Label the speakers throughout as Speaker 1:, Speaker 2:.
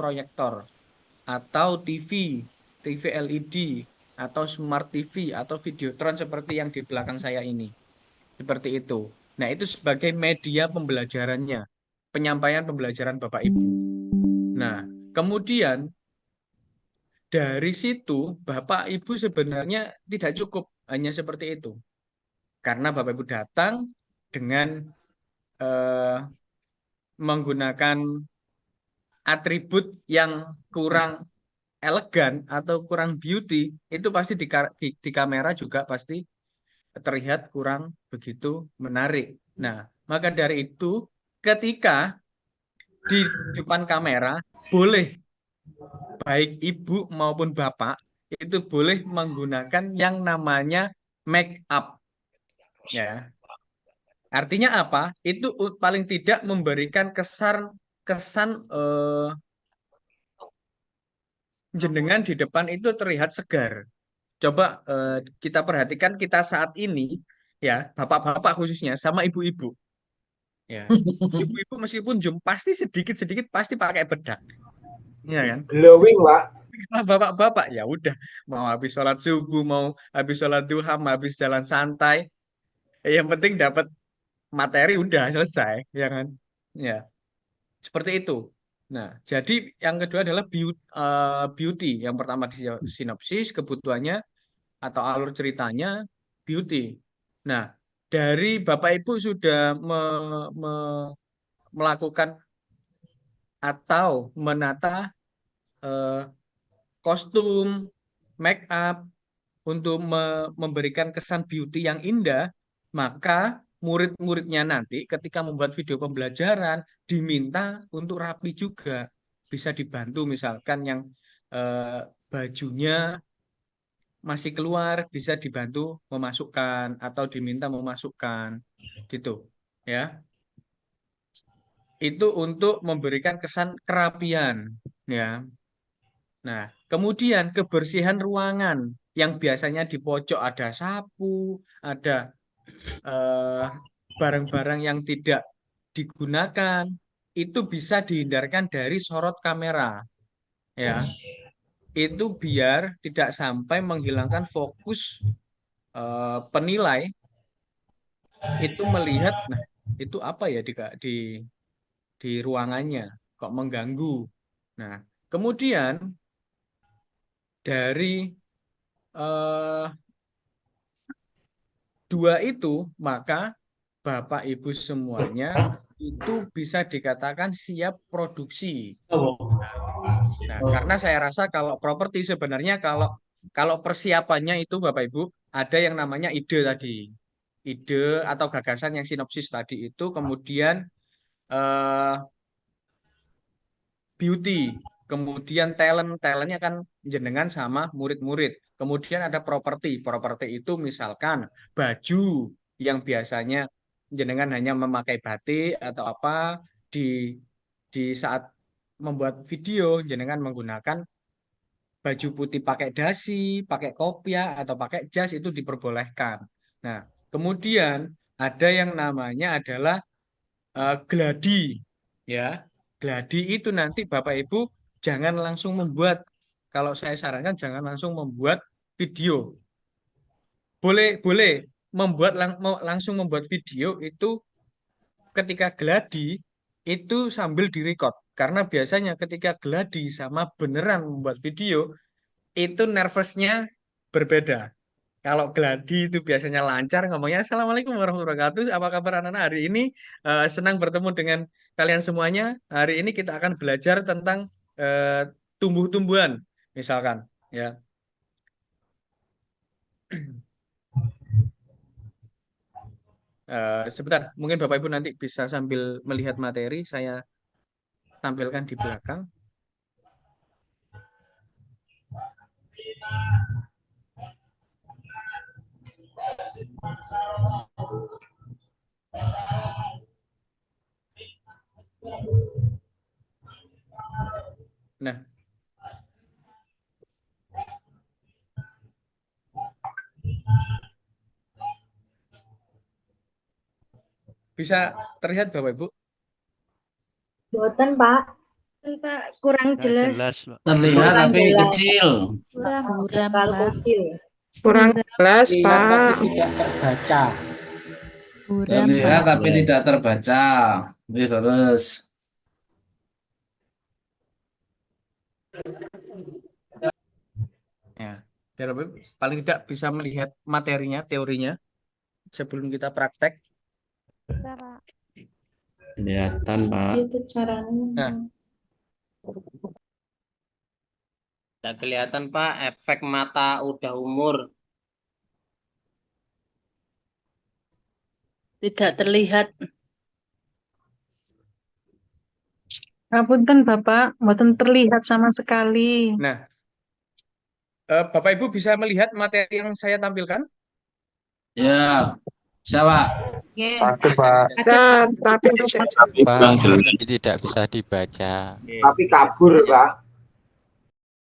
Speaker 1: proyektor atau TV LED atau smart TV atau videotron seperti yang di belakang saya ini. Seperti itu. Nah, itu sebagai media pembelajarannya, penyampaian pembelajaran Bapak Ibu. Nah, kemudian dari situ Bapak Ibu sebenarnya tidak cukup hanya seperti itu. Karena Bapak Ibu datang dengan eh, menggunakan atribut yang kurang elegan atau kurang beauty, itu pasti di kamera juga pasti terlihat kurang begitu menarik. Nah, maka dari itu ketika di depan kamera boleh baik ibu maupun bapak itu boleh menggunakan yang namanya make up ya. Artinya apa? Itu paling tidak memberikan kesan kesan jenengan di depan itu terlihat segar. Coba kita perhatikan kita saat ini ya, bapak-bapak khususnya sama ibu-ibu ya. Ibu-ibu meskipun pasti sedikit-sedikit pasti pakai bedak, ya kan?
Speaker 2: Glowing, Pak.
Speaker 1: Nah, bapak-bapak ya udah mau habis sholat subuh, mau habis sholat duha, mau habis jalan santai, yang penting dapat materi udah selesai, ya kan? Ya, seperti itu. Nah, jadi yang kedua adalah beauty. Yang pertama di sinopsis kebutuhannya atau alur ceritanya beauty. Nah, dari Bapak Ibu sudah melakukan atau menata eh, kostum, make up untuk memberikan kesan beauty yang indah, maka murid-muridnya nanti ketika membuat video pembelajaran diminta untuk rapi juga. Bisa dibantu misalkan yang eh, bajunya masih keluar bisa dibantu memasukkan atau diminta memasukkan gitu ya. Itu untuk memberikan kesan kerapian ya. Nah, kemudian kebersihan ruangan yang biasanya di pojok ada sapu, ada eh, barang-barang yang tidak digunakan, itu bisa dihindarkan dari sorot kamera ya. Itu biar tidak sampai menghilangkan fokus penilai itu melihat, nah itu apa ya di ruangannya, kok mengganggu. Nah, kemudian dari eh, dua itu, maka Bapak Ibu semuanya itu bisa dikatakan siap produksi. Nah, karena saya rasa kalau properti sebenarnya kalau kalau persiapannya itu Bapak Ibu ada yang namanya ide tadi. Ide atau gagasan yang sinopsis tadi itu kemudian eh, beauty, kemudian talentnya kan jenengan sama murid-murid. Kemudian ada properti, properti itu misalkan baju yang biasanya jenengan hanya memakai batik atau apa di saat membuat video jenengan menggunakan baju putih pakai dasi, pakai kopiah atau pakai jas itu diperbolehkan. Nah, kemudian ada yang namanya adalah gladi ya. Gladi itu nanti Bapak Ibu jangan langsung membuat, kalau saya sarankan jangan langsung membuat video. Boleh boleh membuat langsung membuat video itu ketika gladi itu sambil direcord. Karena biasanya ketika gladi sama beneran membuat video itu nervousnya berbeda. Kalau gladi itu biasanya lancar ngomongnya, Assalamualaikum warahmatullahi wabarakatuh. Apa kabar anak-anak hari ini? Senang bertemu dengan kalian semuanya. Hari ini kita akan belajar tentang eh, tumbuh-tumbuhan, misalkan. Ya, sebentar. Mungkin Bapak Ibu nanti bisa sambil melihat materi. Saya tampilkan di belakang. Nah, bisa terlihat Bapak Ibu?
Speaker 3: Boten, Pak.
Speaker 2: Pak, kurang
Speaker 3: Nggak
Speaker 2: jelas.
Speaker 3: jelas, Pak.
Speaker 4: Terlihat
Speaker 2: Kurang
Speaker 4: tapi
Speaker 2: jelas.
Speaker 4: kecil.
Speaker 2: Kurang
Speaker 5: Buram,
Speaker 2: terlalu
Speaker 5: Pak.
Speaker 2: kecil.
Speaker 6: Kurang jelas,
Speaker 1: Lihat tapi
Speaker 6: Pak.
Speaker 1: tidak terbaca.
Speaker 5: Buram,
Speaker 4: Terlihat
Speaker 5: Pak.
Speaker 4: tapi tidak terbaca. Ini terus.
Speaker 1: Ya, biar paling tidak bisa melihat materinya, teorinya sebelum kita praktek.
Speaker 5: Bisa, Pak.
Speaker 4: Kelihatan, Pak.
Speaker 2: Itu caranya.
Speaker 1: Nah,
Speaker 7: Tidak kelihatan Pak, efek mata udah umur.
Speaker 2: Tidak terlihat.
Speaker 8: Ngapunten Bapak, mboten terlihat sama sekali.
Speaker 1: nah, Bapak Ibu bisa melihat materi yang saya tampilkan?
Speaker 4: Ya, siapa?
Speaker 9: Satu, Pak.
Speaker 6: Bisa, tapi tidak.
Speaker 9: Kurang jelas.
Speaker 10: Tidak bisa dibaca.
Speaker 1: Oke.
Speaker 9: Tapi kabur, Pak.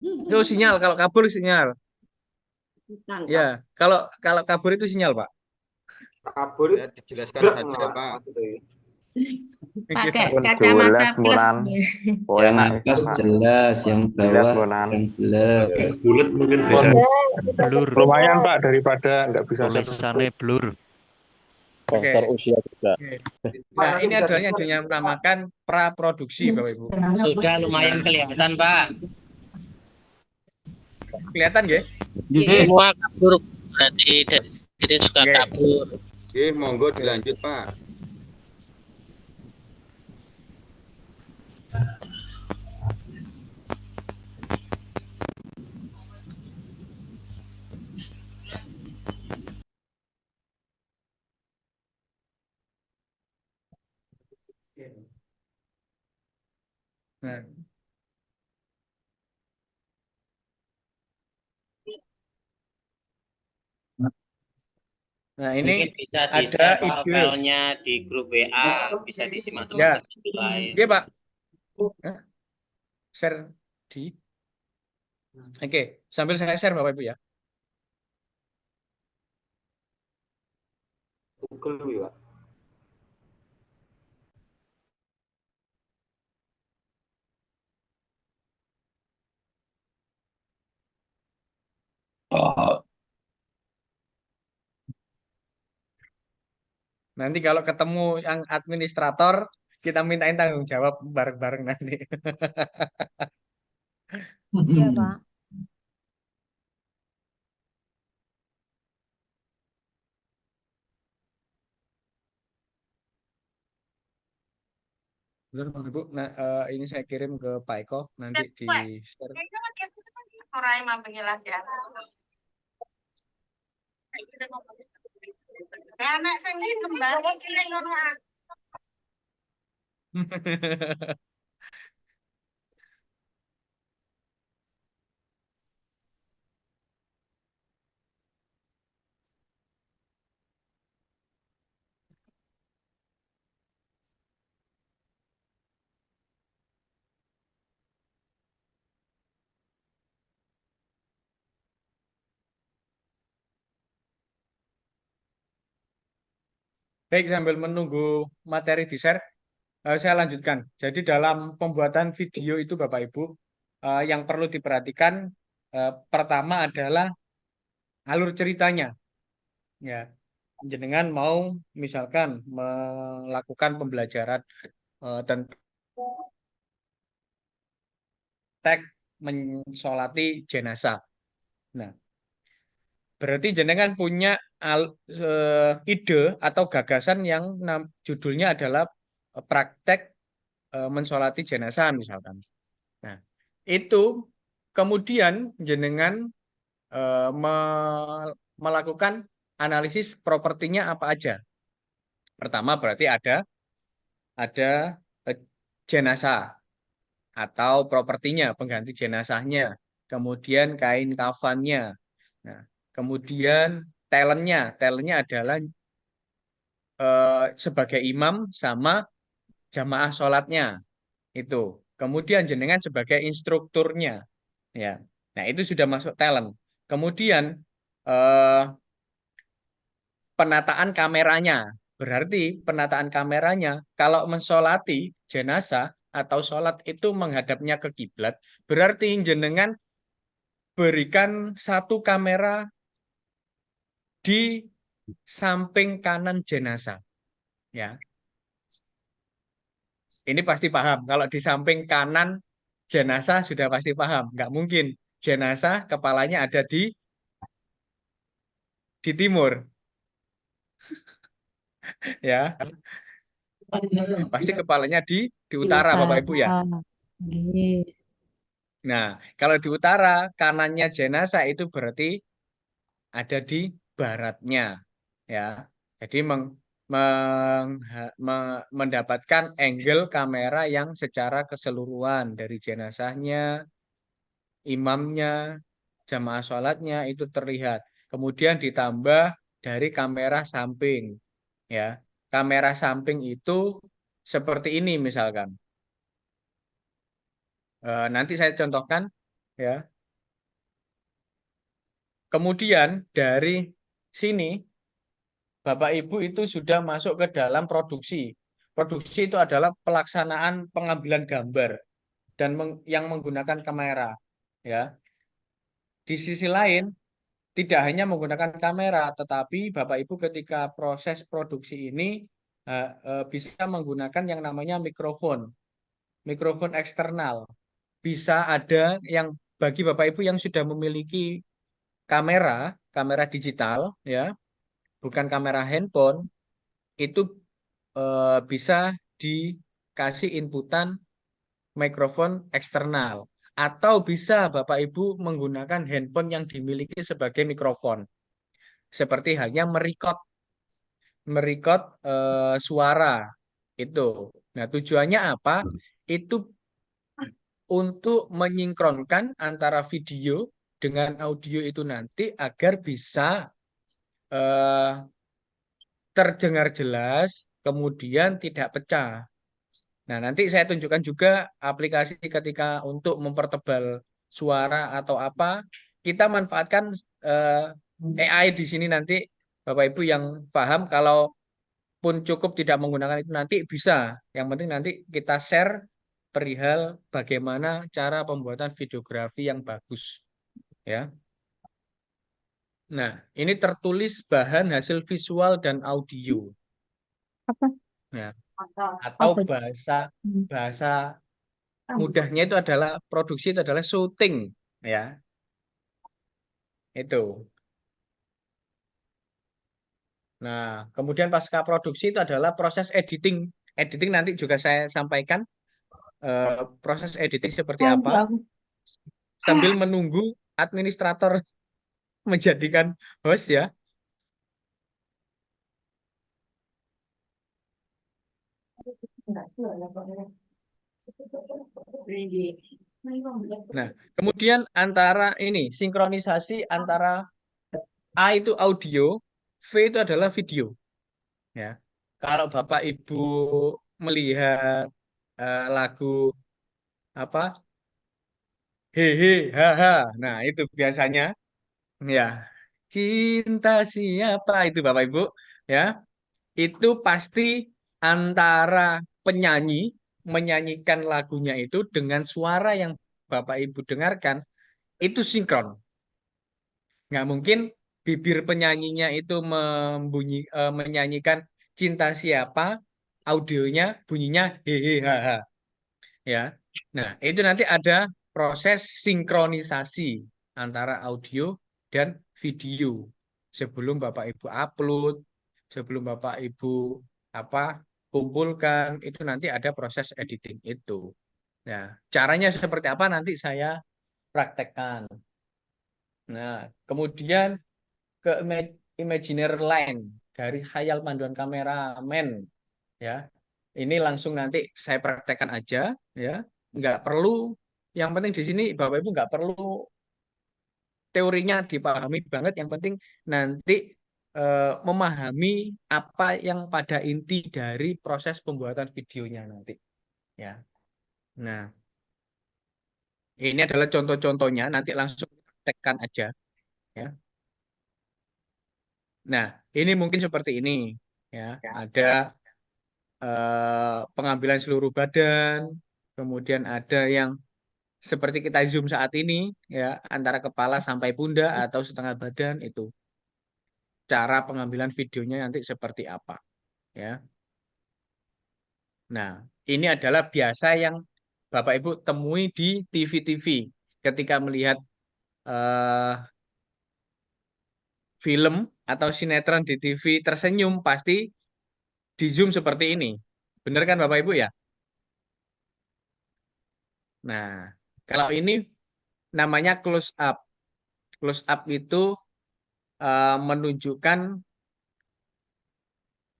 Speaker 1: Itu sinyal, kalau kabur sinyal. Ya, kalau kabur itu sinyal, Pak.
Speaker 9: Kabur
Speaker 10: Ya, dijelaskan
Speaker 9: brek,
Speaker 10: saja,
Speaker 9: Pak.
Speaker 10: Pak.
Speaker 2: Pakai
Speaker 9: Pun
Speaker 2: kacamata
Speaker 9: jelas,
Speaker 2: plus.
Speaker 9: Bonan. Oh,
Speaker 4: Yang
Speaker 9: enak itu,
Speaker 4: atas
Speaker 9: Pak.
Speaker 4: jelas, yang
Speaker 9: Jelas,
Speaker 4: bawah
Speaker 9: Bonan.
Speaker 4: yang jelas.
Speaker 9: Bulat mungkin bisa.
Speaker 3: Blur.
Speaker 9: Lumayan, Pak, daripada nggak bisa
Speaker 3: Tulisannya blur.
Speaker 1: Oke.
Speaker 9: usia juga.
Speaker 1: Oke. Nah, ini adalah yang dinamakan praproduksi, Bapak Ibu.
Speaker 7: Sudah lumayan kelihatan Pak.
Speaker 1: Kelihatan nggih?
Speaker 7: Semua kabur, berarti dari sini juga
Speaker 1: Oke.
Speaker 7: kabur.
Speaker 10: Oke, monggo dilanjut, Pak.
Speaker 1: Nah, nah ini
Speaker 7: Mungkin bisa
Speaker 1: ada
Speaker 7: di-share Pak,
Speaker 1: ide.
Speaker 7: filenya di grup WA, bisa disimak
Speaker 1: Ya.
Speaker 7: teman-teman lain.
Speaker 1: Oke, Pak. Hah? Share di. Oke, sambil saya share Bapak Ibu ya.
Speaker 9: Google, Pak.
Speaker 4: Oh,
Speaker 1: Nanti kalau ketemu yang administrator, kita mintain tanggung jawab bareng-bareng nanti.
Speaker 5: Iya, Pak.
Speaker 1: Betul, Bang Ibu. Nah, ini saya kirim ke Pak Eko nanti di share.
Speaker 2: Orang yang menghilang ya. Anak sendiri kembali kira normal.
Speaker 1: Baik, sambil menunggu materi di share, saya lanjutkan. Jadi dalam pembuatan video itu Bapak Ibu, yang perlu diperhatikan pertama adalah alur ceritanya. Ya, jenengan mau misalkan melakukan pembelajaran tentang teks mensolati jenazah. Nah, berarti jenengan punya ide atau gagasan yang judulnya adalah praktek mensolati jenazah misalkan. Nah, itu kemudian jenengan melakukan analisis propertinya apa aja. Pertama berarti ada jenazah atau propertinya, pengganti jenazahnya, kemudian kain kafannya. Nah, kemudian talentnya adalah sebagai imam sama jamaah sholatnya itu. Kemudian jenengan sebagai instrukturnya, ya. Nah itu sudah masuk talent. Kemudian penataan kameranya, berarti penataan kameranya kalau mensolati jenazah atau sholat itu menghadapnya ke kiblat, berarti jenengan berikan satu kamera di samping kanan jenazah. Ya, ini pasti paham. Kalau di samping kanan jenazah sudah pasti paham. Nggak mungkin jenazah kepalanya ada di timur. Ya, pasti kepalanya di utara, Bapak Ibu ya. Nah, kalau di utara, kanannya jenazah itu berarti ada di baratnya. Ya, jadi mendapatkan angle kamera yang secara keseluruhan dari jenazahnya, imamnya, jamaah sholatnya itu terlihat. Kemudian ditambah dari kamera samping. Ya, kamera samping itu seperti ini misalkan. Nanti saya contohkan. Ya, kemudian dari sini Bapak Ibu itu sudah masuk ke dalam produksi. Produksi itu adalah pelaksanaan pengambilan gambar dan yang menggunakan kamera. Ya, di sisi lain tidak hanya menggunakan kamera, tetapi Bapak Ibu ketika proses produksi ini bisa menggunakan yang namanya mikrofon eksternal. Bisa ada yang bagi Bapak Ibu yang sudah memiliki kamera digital, ya, bukan kamera handphone, itu bisa dikasih inputan mikrofon eksternal. Atau bisa Bapak Ibu menggunakan handphone yang dimiliki sebagai mikrofon. Seperti halnya merekod suara itu. Nah, tujuannya apa? Itu untuk menyinkronkan antara video dengan audio itu nanti agar bisa terdengar jelas, kemudian tidak pecah. Nah, nanti saya tunjukkan juga aplikasi ketika untuk mempertebal suara atau apa, kita manfaatkan AI di sini nanti, Bapak Ibu yang paham, kalau pun cukup tidak menggunakan itu nanti bisa. Yang penting nanti kita share perihal bagaimana cara pembuatan videografi yang bagus. Ya. Nah, ini tertulis bahan hasil visual dan audio.
Speaker 8: Apa?
Speaker 1: Ya. Atau
Speaker 8: Apa?
Speaker 1: bahasa mudahnya itu adalah produksi, itu adalah syuting, ya. Itu. Nah, kemudian pasca produksi itu adalah proses editing. Editing nanti juga saya sampaikan proses editing seperti apa sambil menunggu administrator menjadikan host, ya. Nah, kemudian antara ini sinkronisasi antara A itu audio, V itu adalah video. Ya, kalau Bapak Ibu melihat lagu apa, hehe, haha, nah itu biasanya, ya, cinta siapa itu Bapak Ibu, ya, itu pasti antara penyanyi menyanyikan lagunya itu dengan suara yang Bapak Ibu dengarkan itu sinkron. Nggak mungkin bibir penyanyinya itu menyanyikan cinta siapa, audionya bunyinya hehe haha, ya. Nah, itu nanti ada proses sinkronisasi antara audio dan video sebelum Bapak Ibu upload, sebelum Bapak Ibu apa kumpulkan, itu nanti ada proses editing itu. Nah, caranya seperti apa nanti saya praktekkan. Nah, kemudian ke Imaginary Line dari khayal panduan kameramen, ya. Ini langsung nanti saya praktekkan aja, ya. Nggak perlu, yang penting di sini Bapak Ibu nggak perlu teorinya dipahami banget, yang penting nanti memahami apa yang pada inti dari proses pembuatan videonya nanti, ya. Nah, ini adalah contoh-contohnya, nanti langsung praktekkan aja, ya. Nah, ini mungkin seperti ini, ya. Ada pengambilan seluruh badan, Kemudian ada yang seperti kita zoom saat ini, ya, antara kepala sampai pundak atau setengah badan itu. Cara pengambilan videonya nanti seperti apa, ya. Nah, ini adalah biasa yang Bapak Ibu temui di TV-TV ketika melihat film atau sinetron di TV tersenyum pasti di zoom seperti ini. Benar kan Bapak Ibu ya? Nah, kalau ini namanya close up. Close up itu menunjukkan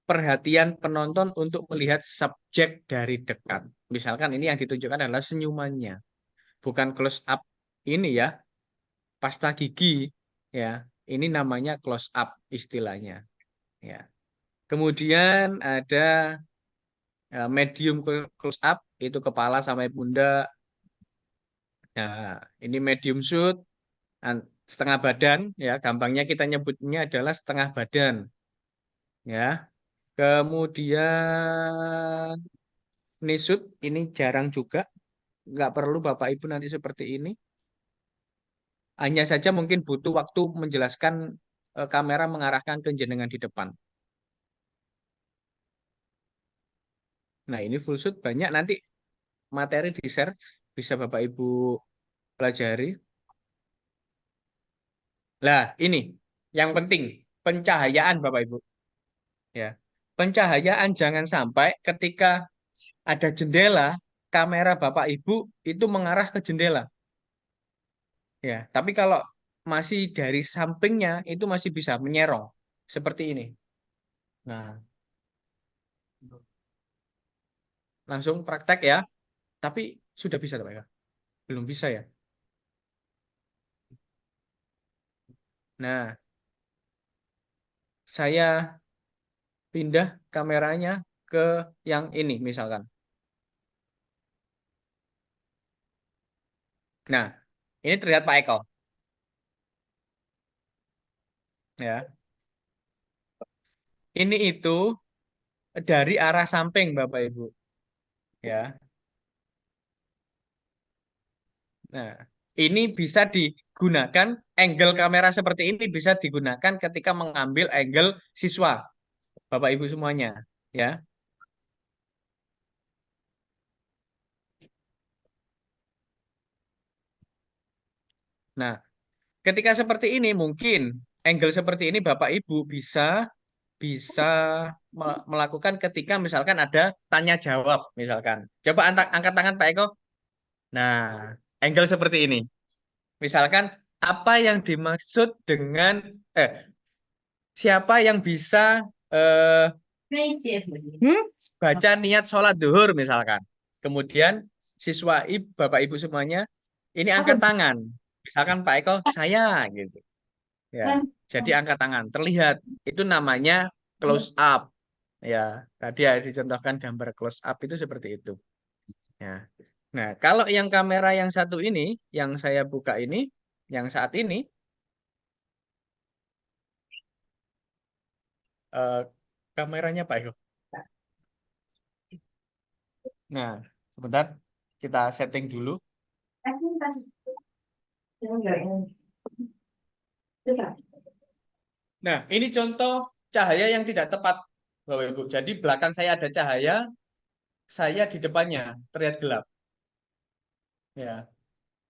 Speaker 1: perhatian penonton untuk melihat subjek dari dekat. Misalkan ini yang ditunjukkan adalah senyumannya. Bukan close up ini ya, pasta gigi ya. Ini namanya close up istilahnya. Ya. Kemudian ada medium close up itu kepala sampai pundak. Nah, ini medium shoot setengah badan ya, gampangnya kita nyebutnya adalah setengah badan. Ya. Kemudian ini shoot ini jarang juga, nggak perlu Bapak Ibu nanti seperti ini. Hanya saja mungkin butuh waktu menjelaskan kamera mengarahkan ke jenengan di depan. Nah, ini full shoot banyak nanti materi di-share bisa Bapak Ibu pelajari. Lah, ini yang penting pencahayaan Bapak Ibu. Ya. Pencahayaan jangan sampai ketika ada jendela, kamera Bapak Ibu itu mengarah ke jendela. Ya, tapi kalau masih dari sampingnya itu masih bisa menyerong seperti ini. Nah, langsung praktek ya. Tapi sudah bisa Pak ya? Belum bisa ya? Nah, saya pindah kameranya ke yang ini misalkan. Nah, ini terlihat Pak Eko. Ya. Ini itu dari arah samping Bapak Ibu. Ya. Nah, ini bisa digunakan angle kamera seperti ini bisa digunakan ketika mengambil angle siswa. Bapak Ibu semuanya, ya. Nah, ketika seperti ini mungkin angle seperti ini Bapak Ibu bisa bisa melakukan ketika misalkan ada tanya jawab misalkan. Coba angkat tangan Pak Eko. Nah, angle seperti ini. Misalkan apa yang dimaksud dengan siapa yang bisa baca niat sholat duhur misalkan. Kemudian siswa Bapak Ibu semuanya ini angkat tangan. Misalkan Pak Eko saya gitu. Ya, jadi angkat tangan. Terlihat itu namanya close up. Ya, tadi ya dicontohkan gambar close up itu seperti itu. Ya. Nah, kalau yang kamera yang satu ini, yang saya buka ini, yang saat ini, kameranya Pak Eko. Nah, sebentar kita setting dulu. Nah, ini contoh cahaya yang tidak tepat, Bapak Ibu. Jadi belakang saya ada cahaya, saya di depannya terlihat gelap. Ya.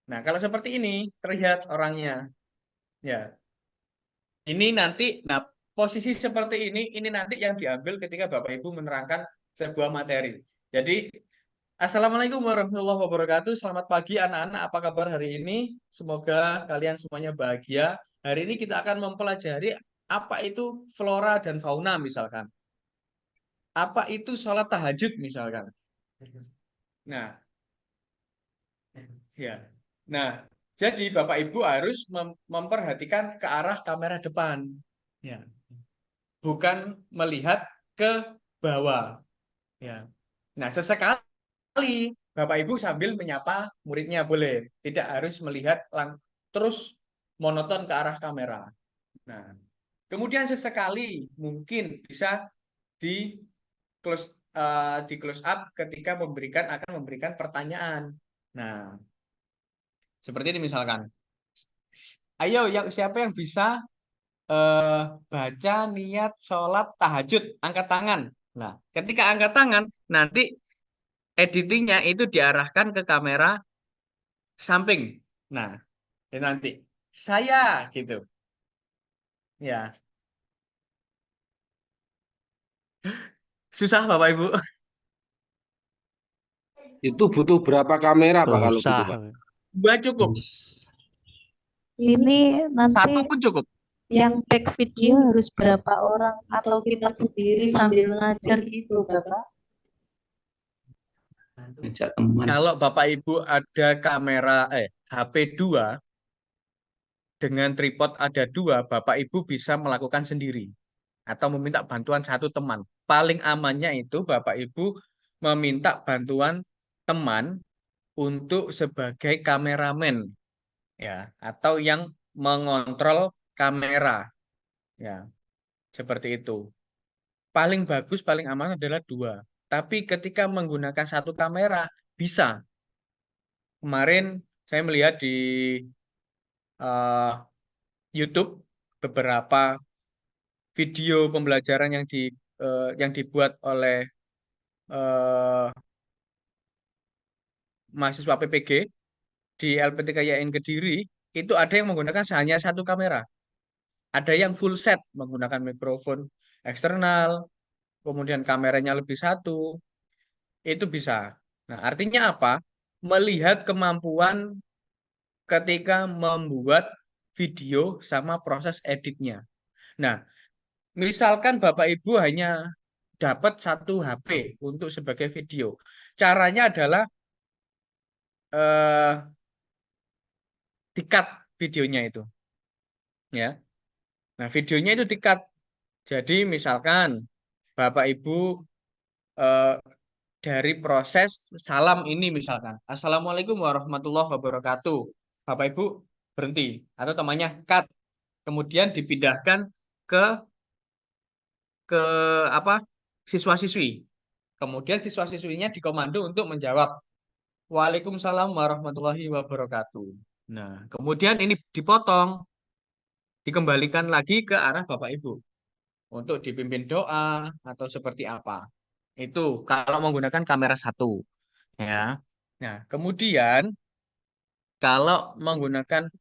Speaker 1: Nah, kalau seperti ini terlihat orangnya. Ya. Ini nanti, nah posisi seperti ini nanti yang diambil ketika Bapak Ibu menerangkan sebuah materi. Jadi, Assalamualaikum warahmatullahi wabarakatuh. Selamat pagi anak-anak. Apa kabar hari ini? Semoga kalian semuanya bahagia. Hari ini kita akan mempelajari apa itu flora dan fauna misalkan. Apa itu sholat tahajud misalkan. Nah, ya. Nah, jadi Bapak Ibu harus memperhatikan ke arah kamera depan. Ya. Bukan melihat ke bawah. Ya. Nah, sesekali Bapak Ibu sambil menyapa muridnya boleh. Tidak harus melihat terus monoton ke arah kamera. Nah, kemudian sesekali mungkin bisa di close di close up ketika akan memberikan pertanyaan. Nah, seperti ini misalkan. Ayo, siapa yang bisa baca niat sholat tahajud, angkat tangan. Nah, ketika angkat tangan, nanti editingnya itu diarahkan ke kamera samping. Nah, nanti saya gitu. Ya, susah Bapak Ibu.
Speaker 9: Itu butuh berapa kamera, Pak, kalau gitu,
Speaker 3: Susah.
Speaker 9: Pak?
Speaker 1: 2 cukup,
Speaker 5: Ini nanti
Speaker 1: 1 pun cukup.
Speaker 5: yang take video harus berapa orang atau kita sendiri sambil ngajar gitu, Bapak?
Speaker 4: Ngajak teman.
Speaker 1: Kalau Bapak Ibu ada kamera HP 2 dengan tripod ada 2, Bapak Ibu bisa melakukan sendiri atau meminta bantuan satu teman. Paling amannya itu Bapak Ibu meminta bantuan teman untuk sebagai kameramen ya, atau yang mengontrol kamera ya, seperti itu. Paling bagus, paling aman adalah 2. Tapi ketika menggunakan satu kamera bisa. Kemarin saya melihat di YouTube beberapa video pembelajaran yang dibuat oleh mahasiswa PPG di LPTKIN Kediri, itu ada yang menggunakan hanya satu kamera. Ada yang full set menggunakan mikrofon eksternal, kemudian kameranya lebih satu, itu bisa. Nah, artinya apa? Melihat kemampuan ketika membuat video sama proses editnya. Nah, misalkan Bapak Ibu hanya dapat satu HP untuk sebagai video. Caranya adalah di-cut videonya itu. Ya. Nah, videonya itu di-cut. Jadi misalkan Bapak Ibu dari proses salam ini misalkan, Assalamualaikum warahmatullahi wabarakatuh. Bapak Ibu berhenti atau temannya cut. Kemudian dipindahkan ke siswa-siswi. Kemudian siswa-siswinya dikomando untuk menjawab Waalaikumsalam warahmatullahi wabarakatuh. Nah, kemudian ini dipotong, dikembalikan lagi ke arah Bapak Ibu untuk dipimpin doa atau seperti apa. Itu kalau menggunakan kamera satu, ya. Nah, kemudian kalau menggunakan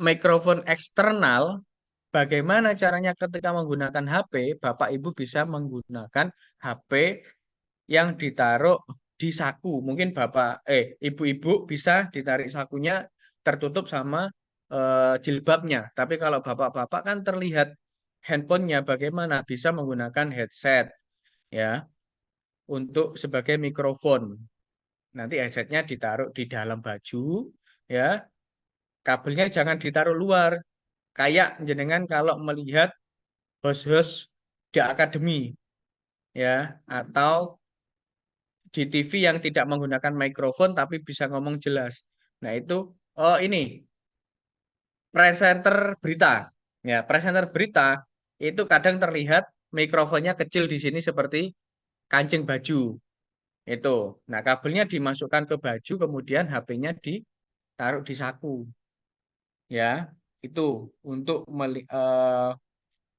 Speaker 1: mikrofon eksternal, bagaimana caranya ketika menggunakan HP? Bapak Ibu bisa menggunakan HP yang ditaruh di saku. Mungkin ibu-ibu bisa ditarik sakunya tertutup sama jilbabnya. Tapi kalau bapak-bapak kan terlihat handphonenya, bagaimana bisa menggunakan headset ya untuk sebagai mikrofon. Nanti headsetnya ditaruh di dalam baju ya. Kabelnya jangan ditaruh luar. Kayak jenengan kalau melihat host-host di akademi ya, atau di TV yang tidak menggunakan mikrofon tapi bisa ngomong jelas. Nah, itu ini presenter berita. Ya, presenter berita itu kadang terlihat mikrofonnya kecil di sini seperti kancing baju. Itu. Nah, kabelnya dimasukkan ke baju kemudian HP-nya ditaruh di saku. Ya, itu untuk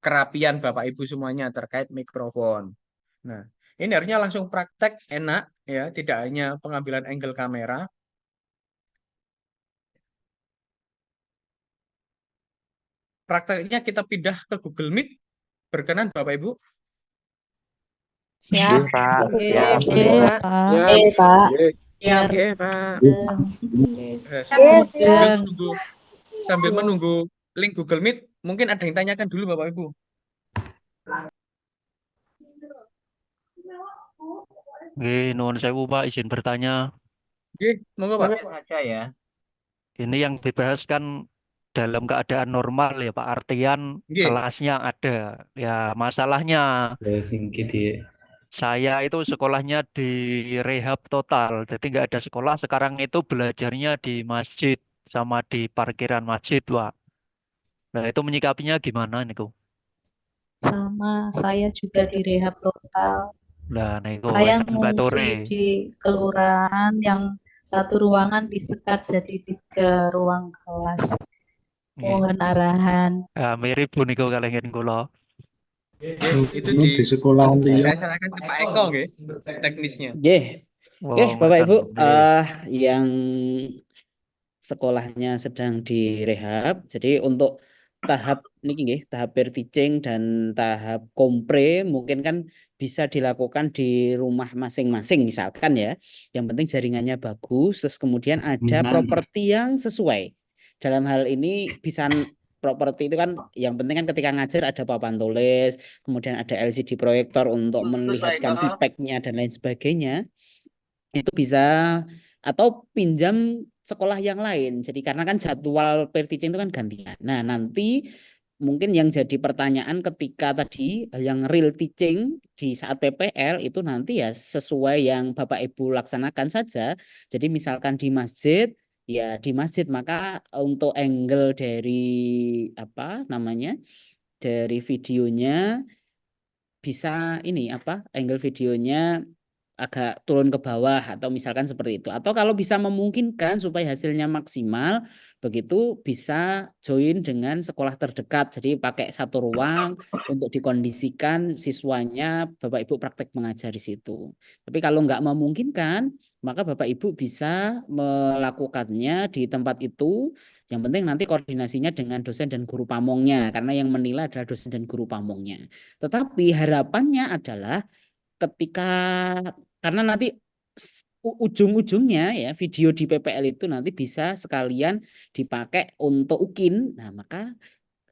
Speaker 1: kerapian Bapak Ibu semuanya terkait mikrofon. Nah, ini harusnya langsung praktek enak ya, tidak hanya pengambilan angle kamera. Prakteknya kita pindah ke Google Meet. Berkenan Bapak Ibu?
Speaker 2: Siap.
Speaker 9: Pak.
Speaker 6: Ya,
Speaker 5: Pak.
Speaker 8: Pak.
Speaker 6: ya, oke, Pak.
Speaker 1: Sambil menunggu link Google Meet, mungkin ada yang tanyakan dulu Bapak Ibu.
Speaker 3: Nuwun sewu Pak, izin bertanya.
Speaker 1: Oke, monggo Pak.
Speaker 7: Aja ya.
Speaker 3: Ini yang dibahas kan dalam keadaan normal ya Pak, artian
Speaker 1: Nggih.
Speaker 3: kelasnya ada. Ya masalahnya saya itu sekolahnya di rehab total, jadi nggak ada sekolah. Sekarang itu belajarnya di masjid sama di parkiran masjid Pak. Nah itu menyikapinya gimana nih?
Speaker 5: Sama saya juga di rehab total.
Speaker 3: Lah niku
Speaker 5: Saya
Speaker 3: enak ngature.
Speaker 5: ngungsi di kelurahan yang satu ruangan disekat jadi 3 ruang kelas.
Speaker 3: Nggih.
Speaker 5: Mohon arahan.
Speaker 3: Mirip bu niku kalengin kula.
Speaker 1: Itu
Speaker 9: Dulu di sekolahan liya.
Speaker 1: saya serahkan ke Pak Eko nggih, teknisnya.
Speaker 11: Nggih. Oke,
Speaker 3: Wong
Speaker 11: Bapak Ibu,
Speaker 3: nggih.
Speaker 11: yang sekolahnya sedang direhab. Jadi untuk tahap niki nggih, tahap peer teaching dan tahap kompre mungkin kan bisa dilakukan di rumah masing-masing misalkan ya. Yang penting jaringannya bagus, terus kemudian ada properti yang sesuai. Dalam hal ini bisa properti itu kan yang penting kan ketika ngajar ada papan tulis, kemudian ada LCD proyektor untuk melihatkan tipeknya dan lain sebagainya. Itu bisa atau pinjam sekolah yang lain. Jadi karena kan jadwal peer teaching itu kan gantian. Nah, nanti mungkin yang jadi pertanyaan ketika tadi yang real teaching di saat PPL itu nanti ya sesuai yang Bapak Ibu laksanakan saja. Jadi misalkan di masjid, ya di masjid, maka untuk angle dari apa namanya? Dari videonya bisa ini apa? Angle videonya agak turun ke bawah atau misalkan seperti itu. Atau kalau bisa memungkinkan supaya hasilnya maksimal, begitu bisa join dengan sekolah terdekat. Jadi pakai satu ruang untuk dikondisikan siswanya Bapak Ibu praktek mengajar di situ. Tapi kalau nggak memungkinkan, maka Bapak Ibu bisa melakukannya di tempat itu. Yang penting nanti koordinasinya dengan dosen dan guru pamongnya, karena yang menilai adalah dosen dan guru pamongnya. Tetapi harapannya adalah ketika karena nanti ujung-ujungnya ya video di PPL itu nanti bisa sekalian dipakai untuk UKIN. Nah, maka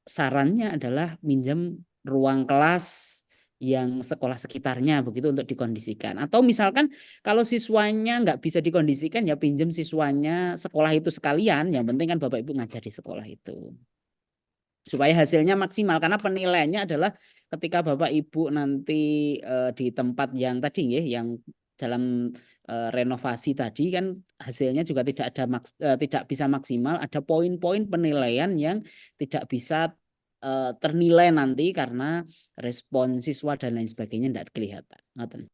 Speaker 11: sarannya adalah minjem ruang kelas yang sekolah sekitarnya begitu untuk dikondisikan. Atau misalkan kalau siswanya nggak bisa dikondisikan ya pinjem siswanya sekolah itu sekalian. Yang penting kan Bapak Ibu ngajar di sekolah itu. Supaya hasilnya maksimal karena penilaiannya adalah ketika Bapak Ibu nanti di tempat yang tadi ya yang dalam renovasi tadi kan hasilnya juga tidak ada tidak bisa maksimal, ada poin-poin penilaian yang tidak bisa ternilai nanti karena respon siswa dan lain sebagainya tidak kelihatan.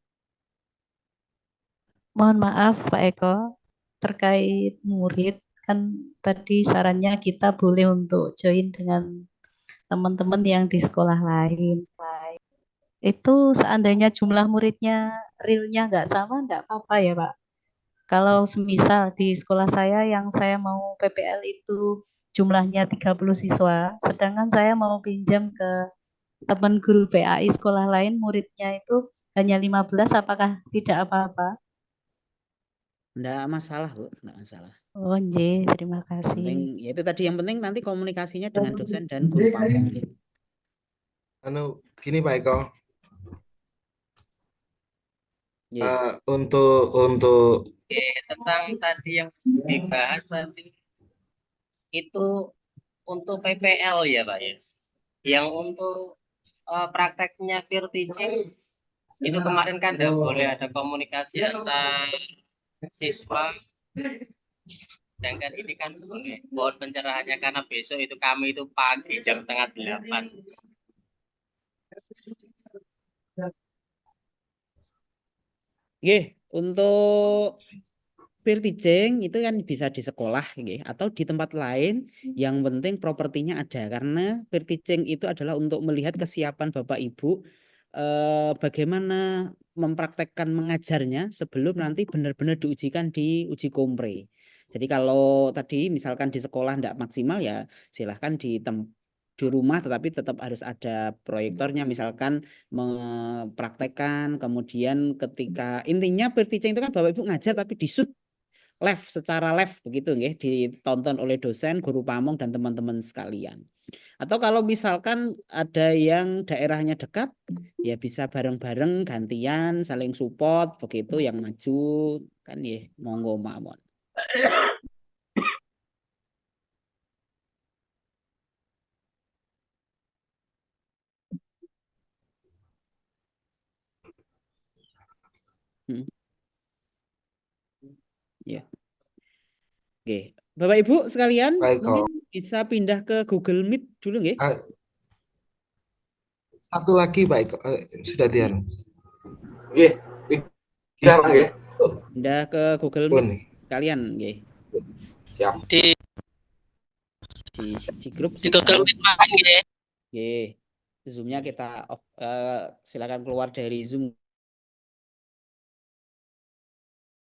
Speaker 5: Mohon maaf Pak Eko, terkait murid kan tadi sarannya kita boleh untuk join dengan teman-teman yang di sekolah lain. Itu seandainya jumlah muridnya realnya nggak sama, nggak apa-apa ya Pak? Kalau semisal di sekolah saya yang saya mau PPL itu jumlahnya 30 siswa, sedangkan saya mau pinjam ke teman guru PAI sekolah lain muridnya itu hanya 15, apakah tidak apa-apa?
Speaker 11: Enggak masalah, Bu, enggak masalah.
Speaker 5: Oh, nggih, terima kasih.
Speaker 11: Penting, ya itu tadi yang penting nanti komunikasinya dengan dosen dan guru pamong.
Speaker 9: Gini Pak Eko,
Speaker 7: untuk tentang tadi yang dibahas tadi itu untuk PPL ya Pak ya. Yang untuk prakteknya peer teaching itu kemarin kan tidak boleh ada komunikasi antar siswa. Sedangkan ini kan boleh. Mohon pencerahannya karena besok itu kami itu pagi jam 7:30.
Speaker 11: Untuk peer teaching itu kan bisa di sekolah atau di tempat lain, yang penting propertinya ada karena peer teaching itu adalah untuk melihat kesiapan Bapak Ibu bagaimana mempraktekkan mengajarnya sebelum nanti benar-benar diujikan di uji kompre. Jadi kalau tadi misalkan di sekolah tidak maksimal ya silahkan di rumah, tetapi tetap harus ada proyektornya misalkan mempraktekkan. Kemudian ketika intinya peer teaching itu kan Bapak Ibu ngajar tapi di shoot live secara live begitu nggih, ditonton oleh dosen, guru pamong dan teman-teman sekalian. Atau kalau misalkan ada yang daerahnya dekat ya bisa bareng-bareng gantian saling support begitu, yang maju kan ya monggo mawon. Ya. Oke, Bapak Ibu sekalian, mungkin bisa pindah ke Google Meet dulu nggih.
Speaker 9: Satu lagi Pak Eko, sudah dian.
Speaker 12: Nggih. Bisa, Pak, nggih.
Speaker 11: Pindah ke Google
Speaker 9: Pun.
Speaker 11: Meet sekalian nggih.
Speaker 12: Siap.
Speaker 11: Di grup
Speaker 7: Di Google Meet Pak nggih.
Speaker 11: Nggih. Zoom-nya kita silakan keluar dari Zoom.